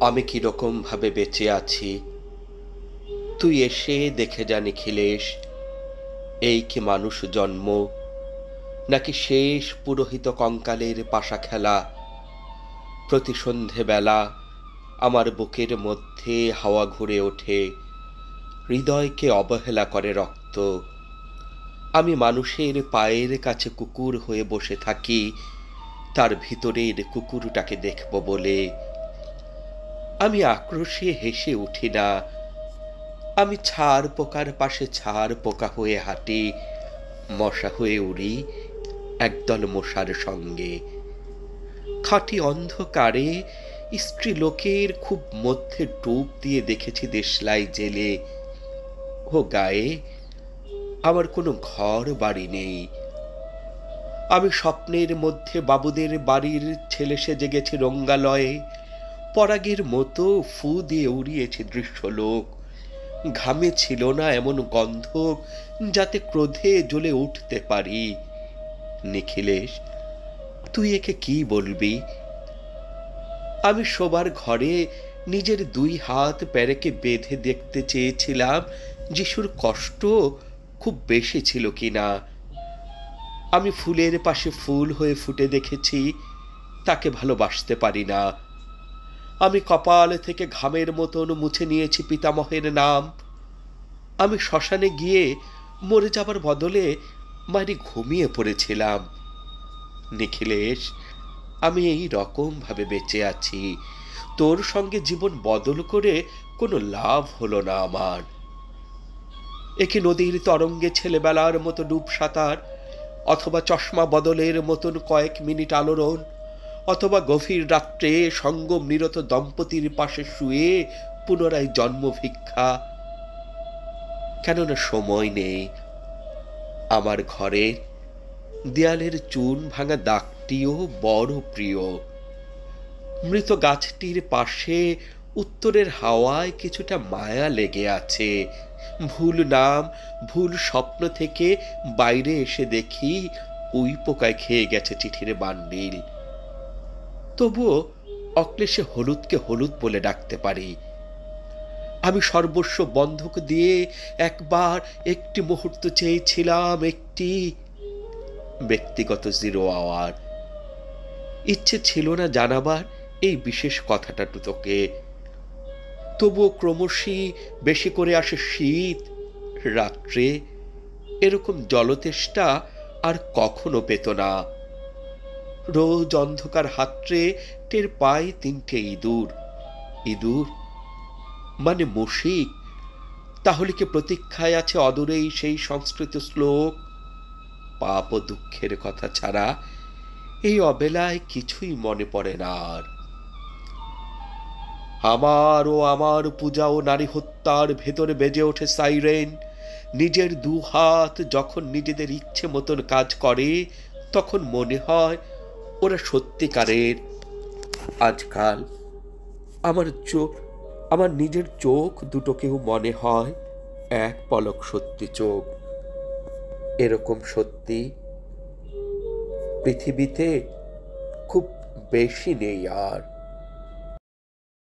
আমি কিরকম ভাবে বেঁচে আছি তুই এসে দেখে যা নিখিলেশ। এই কি মানুষ জন্ম, নাকি শেষ পুরোহিত কঙ্কালের পাশা খেলা। প্রতি সন্ধেবেলা আমার বুকের মধ্যে হাওয়া ঘুরে ওঠে, হৃদয়কে অবহেলা করে রক্ত। আমি মানুষের পায়ের কাছে কুকুর হয়ে বসে থাকি তার ভিতরের কুকুরটাকে দেখব বলে। আমি আক্রোশে হেসে উঠি না, আমি ছাড় পোকার পাশে ছাড় পোকা হয়ে হাঁটি, মশা হয়ে উড়ি একদল মশার সঙ্গে। খাঁটি অন্ধকারে স্ত্রী লোকের খুব মধ্যে ডুব দিয়ে দেখেছি দেশলাই জেলে। ও গায়ে আমার কোনো ঘর বাড়ি নেই। আমি স্বপ্নের মধ্যে বাবুদের বাড়ির ছেলে সেজে গেছি রঙ্গালয়ে, পরাগের মতো ফু দিয়ে উড়িয়েছি দৃশ্যলোক। ঘামে ছিল না এমন গন্ধ যাতে ক্রোধে জ্বলে উঠতে পারি। নিখিলেশ, তুই একে কি বলবি? আমি শোবার ঘরে নিজের দুই হাত প্যারেকে বেঁধে দেখতে চেয়েছিলাম যিশুর কষ্ট খুব বেশি ছিল কিনা। আমি ফুলের পাশে ফুল হয়ে ফুটে দেখেছি, তাকে ভালোবাসতে পারি না। আমি কপাল থেকে ঘামের মতন মুছে নিয়েছি পিতামহের নাম। আমি শ্মশানে গিয়ে মরে যাবার বদলে মারি ঘুমিয়ে পড়েছিলাম। নিখিলেশ, আমি এই রকম ভাবে বেঁচে আছি, তোর সঙ্গে জীবন বদল করে কোনো লাভ হলো না আমার। একে নদীর তরঙ্গে ছেলেবেলার মতো ডুব সাঁতার, অথবা চশমা বদলের মতন কয়েক মিনিট আলোড়ন, অথবা গভীর রাত্রে সঙ্গম নিরত দম্পতির পাশে শুয়ে পুনরায় জন্ম ভিক্ষা। কেননা সময় নেই। আমার ঘরে দেয়ালের চুন ভাঙা দাগটিও বড় প্রিয়। মৃত গাছটির পাশে উত্তরের হাওয়ায় কিছুটা মায়া লেগে আছে। ভুল নাম, ভুল স্বপ্ন থেকে বাইরে এসে দেখি উই পোকায় খেয়ে গেছে চিঠির বান্ডিল। তবুও অক্লেশে হলুদকে হলুদ বলে ডাকতে পারি। আমি সর্বস্ব বন্ধক দিয়ে একবার একটি মুহূর্ত চেয়েছিলাম, একটি ব্যক্তিগত জিরো আওয়ার। ইচ্ছে ছিল না জানাবার এই বিশেষ কথাটা তোকে। তবুও ক্রমশই বেশি করে আসে শীত, রাত্রে এরকম জলতেষ্টা আর কখনো পেত না। রোজ অন্ধকার হাতড়ে টের পাই তিনটে ইঁদুর। ইঁদুর মানে মুশিক। তাহলে কি প্রতীক্ষায় আছে অদূরেই সেই সংস্কৃত শ্লোক? পাপ ও দুঃখের কথা ছাড়া এই অবেলায় কিছুই মনে পড়ে না আর। আমার ও আমার পূজা ও নারী হত্যার ভেতরে বেজে ওঠে সাইরেন। নিজের দু হাত যখন নিজেদের ইচ্ছে মতন কাজ করে তখন মনে হয় ওরা সত্যিকারের। আজকাল আমার নিজের চোখ দুটোকেও মনে হয় এক পলক সত্যি চোখ। এরকম সত্যি পৃথিবীতে খুব বেশি নেই আর।